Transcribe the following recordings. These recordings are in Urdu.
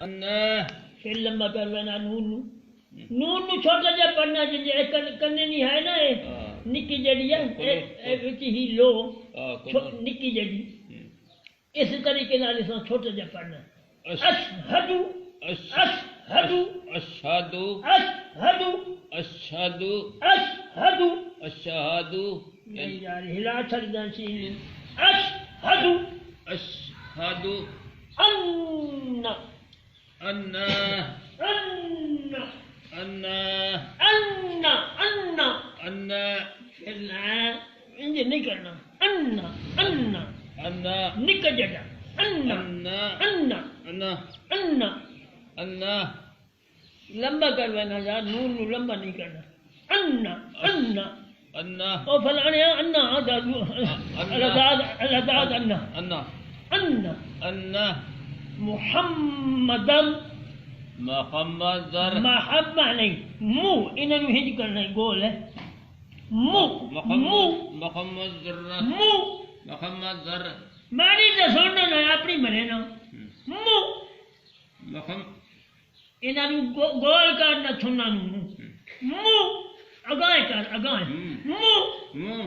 ان پھر لمبا کر لینا نون نو چھوٹا جا پڑھنا جی کرنے نہیں ہے نا نکی جڑی ہے ہی لو نکی جڑی اس طریقے نال اس چھوٹا جا پڑھنا اشہدو اشہدو اشہدو اشہدو اشہدو اشہدو اشہدو نہیں یار ہلا چھڑ دا سی اشہدو اشہدو ان ان ان ان ان ان ان انجے نہیں کرنا ان ان ان نک جڑا ان ان ان ان ان ان لمبا کروانا یار نون نو لمبا نہیں کرنا ان ان ان او فلانے ان الاداد ان ان ان ان محمد محمد محبہ نہیں مو انہوں نے ہج کرنا گول ہے مو مو محمد مو محمد ماری تو سننا نا اپنی مرے نا مو انہوں نے گول کرنا سننا مو اگائے کر اگائے مو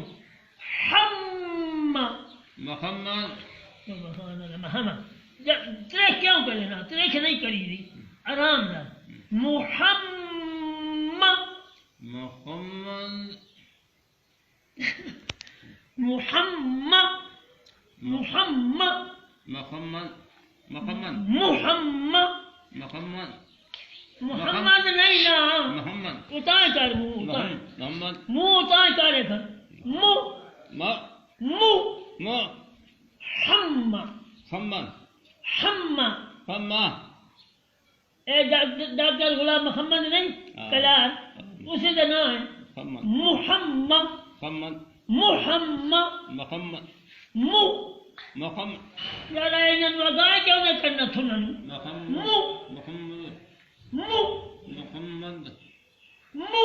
ہم محمد سبحان اللہ محمد ترے کیوں کرے نا ترے کے نہیں کری دی آرام نہ محمد محمد محمد محمد محمد محمد محمد محمد محمد نہیں نا محمد اتائے کر منہ اتائے محمد منہ اتائے کرے کر منہ منہ ہم محمد ہم محمد اے ڈاکٹر غلام محمد نہیں کلار اسی کا نام ہے محمد محمد محمد محمد مو محمد یار انہوں وگائے کیوں نہ کرنا تھونا مو محمد مو محمد مو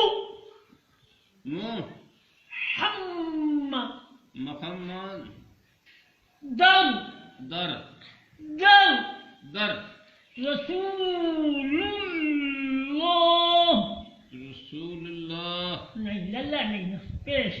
مو ہم محمد در در در در رسول اللہ رسول اللہ نہیں للہ نہیں نا پیش